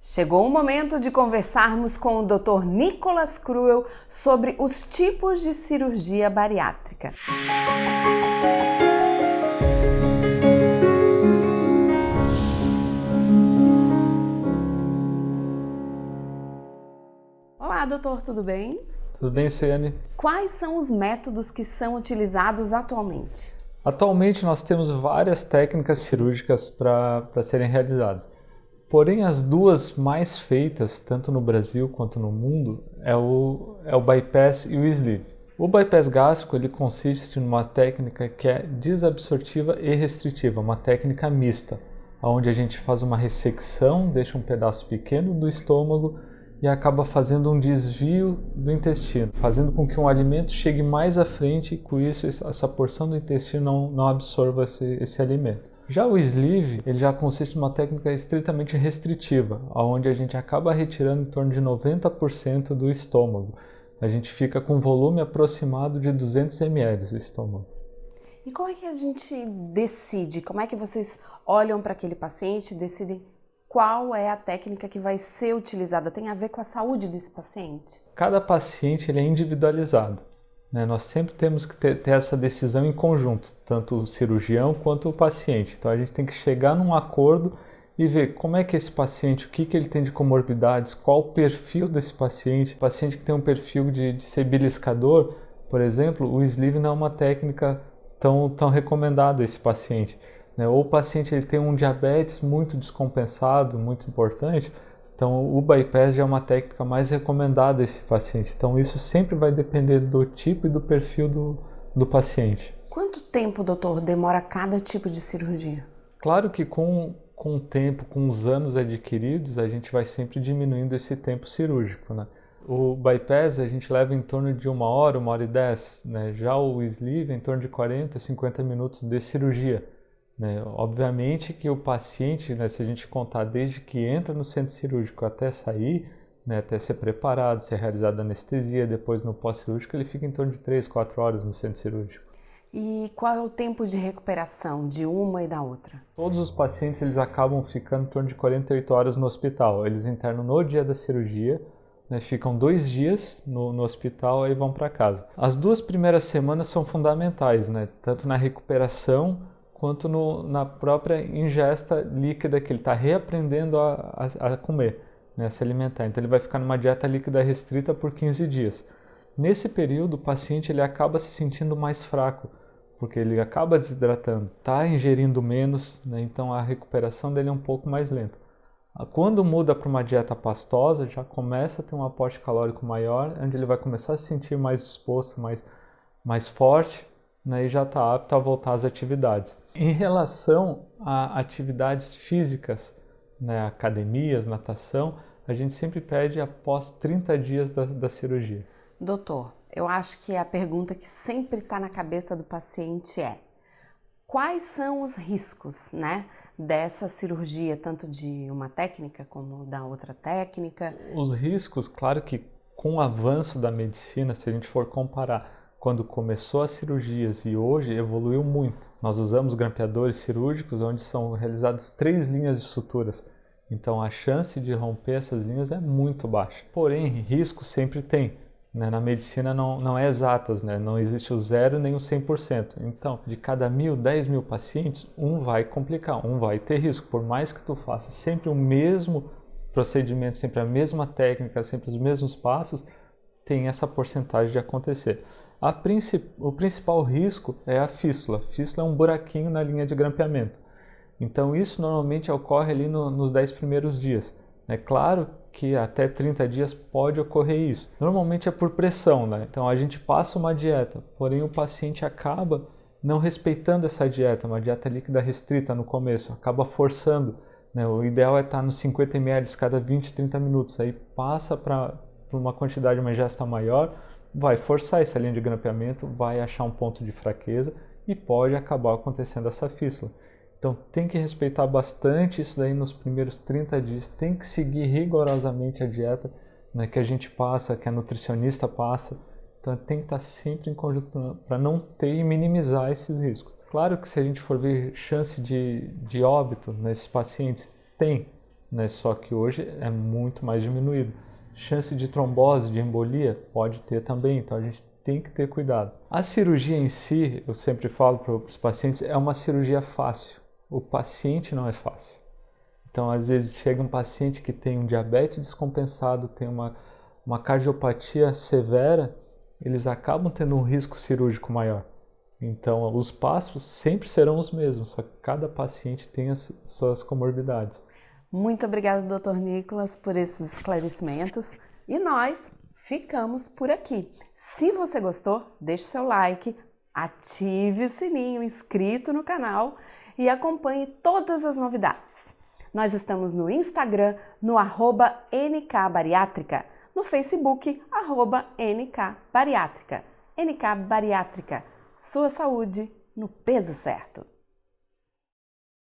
Chegou o momento de conversarmos com o Dr. Nicolas Cruel sobre os tipos de cirurgia bariátrica. Olá, doutor, tudo bem? Tudo bem, Ciane? Quais são os métodos que são utilizados atualmente? Atualmente nós temos várias técnicas cirúrgicas para serem realizadas. Porém, as duas mais feitas, tanto no Brasil quanto no mundo, é o bypass e o sleeve. O bypass gástrico ele consiste numa técnica que é desabsortiva e restritiva, uma técnica mista, onde a gente faz uma ressecção, deixa um pedaço pequeno do estômago e acaba fazendo um desvio do intestino, fazendo com que um alimento chegue mais à frente e com isso essa porção do intestino não absorva esse alimento. Já o sleeve, ele já consiste em uma técnica estritamente restritiva, onde a gente acaba retirando em torno de 90% do estômago. A gente fica com um volume aproximado de 200 ml do estômago. E como é que a gente decide? Como é que vocês olham para aquele paciente e decidem qual é a técnica que vai ser utilizada? Tem a ver com a saúde desse paciente? Cada paciente ele é individualizado. Nós sempre temos que ter essa decisão em conjunto, tanto o cirurgião quanto o paciente. Então a gente tem que chegar num acordo e ver como é que esse paciente, o que ele tem de comorbidades, qual o perfil desse paciente. O paciente que tem um perfil de ser beliscador, por exemplo, o sleeve não é uma técnica tão recomendada a esse paciente. Ou o paciente ele tem um diabetes muito descompensado, muito importante, então o bypass já é uma técnica mais recomendada a esse paciente. Então isso sempre vai depender do tipo e do perfil do paciente. Quanto tempo, doutor, demora cada tipo de cirurgia? Claro que com o tempo, com os anos adquiridos, a gente vai sempre diminuindo esse tempo cirúrgico, né? O bypass a gente leva em torno de 1 hora e 10, né? Já o sleeve em torno de 40, 50 minutos de cirurgia. Obviamente que o paciente, se a gente contar desde que entra no centro cirúrgico até sair, até ser preparado, ser realizada a anestesia, depois no pós-cirúrgico, ele fica em torno de 3, 4 horas no centro cirúrgico. E qual é o tempo de recuperação de uma e da outra? Todos os pacientes eles acabam ficando em torno de 48 horas no hospital. Eles internam no dia da cirurgia, ficam 2 dias no hospital e vão para casa. As 2 primeiras semanas são fundamentais, tanto na recuperação quanto na própria ingesta líquida que ele está reaprendendo a comer, a se alimentar. Então ele vai ficar numa dieta líquida restrita por 15 dias. Nesse período o paciente ele acaba se sentindo mais fraco, porque ele acaba desidratando, está ingerindo menos, então a recuperação dele é um pouco mais lenta. Quando muda para uma dieta pastosa, já começa a ter um aporte calórico maior, onde ele vai começar a se sentir mais disposto, mais forte, e já está apto a voltar às atividades. Em relação a atividades físicas, academias, natação, a gente sempre pede após 30 dias da cirurgia. Doutor, eu acho que a pergunta que sempre está na cabeça do paciente é: quais são os riscos, dessa cirurgia, tanto de uma técnica como da outra técnica? Os riscos, claro que com o avanço da medicina, se a gente for comparar quando começou as cirurgias e hoje evoluiu muito. Nós usamos grampeadores cirúrgicos onde são realizadas 3 linhas de suturas. Então a chance de romper essas linhas é muito baixa. Porém, risco sempre tem. Na medicina não é exatas, não existe o 0 nem o 100%. Então, de cada 1.000, 10.000 pacientes, um vai complicar, um vai ter risco. Por mais que tu faça sempre o mesmo procedimento, sempre a mesma técnica, sempre os mesmos passos, tem essa porcentagem de acontecer. O principal risco é a fístula. Fístula é um buraquinho na linha de grampeamento. Então isso normalmente ocorre ali nos 10 primeiros dias. É claro que até 30 dias pode ocorrer isso. Normalmente é por pressão, Então a gente passa uma dieta, porém o paciente acaba não respeitando essa dieta, uma dieta líquida restrita no começo, acaba forçando. O ideal é estar nos 50 ml cada 20, 30 minutos. Aí passa para uma quantidade, uma ingesta maior, vai forçar essa linha de grampeamento, vai achar um ponto de fraqueza e pode acabar acontecendo essa fístula. Então tem que respeitar bastante isso daí nos primeiros 30 dias, tem que seguir rigorosamente a dieta que a gente passa, que a nutricionista passa. Então tem que estar sempre em conjunto para não ter e minimizar esses riscos. Claro que se a gente for ver chance de óbito nesses pacientes, tem, né? Só que hoje é muito mais diminuído. Chance de trombose, de embolia, pode ter também, então a gente tem que ter cuidado. A cirurgia em si, eu sempre falo para os pacientes, é uma cirurgia fácil. O paciente não é fácil. Então, às vezes, chega um paciente que tem um diabetes descompensado, tem uma cardiopatia severa, eles acabam tendo um risco cirúrgico maior. Então, os passos sempre serão os mesmos, só que cada paciente tem as suas comorbidades. Muito obrigada, Dr. Nicolas, por esses esclarecimentos. E nós ficamos por aqui. Se você gostou, deixe seu like, ative o sininho inscrito no canal e acompanhe todas as novidades. Nós estamos no Instagram, no @nkbariátrica, no Facebook, @nkbariátrica. NK Bariátrica, sua saúde no peso certo.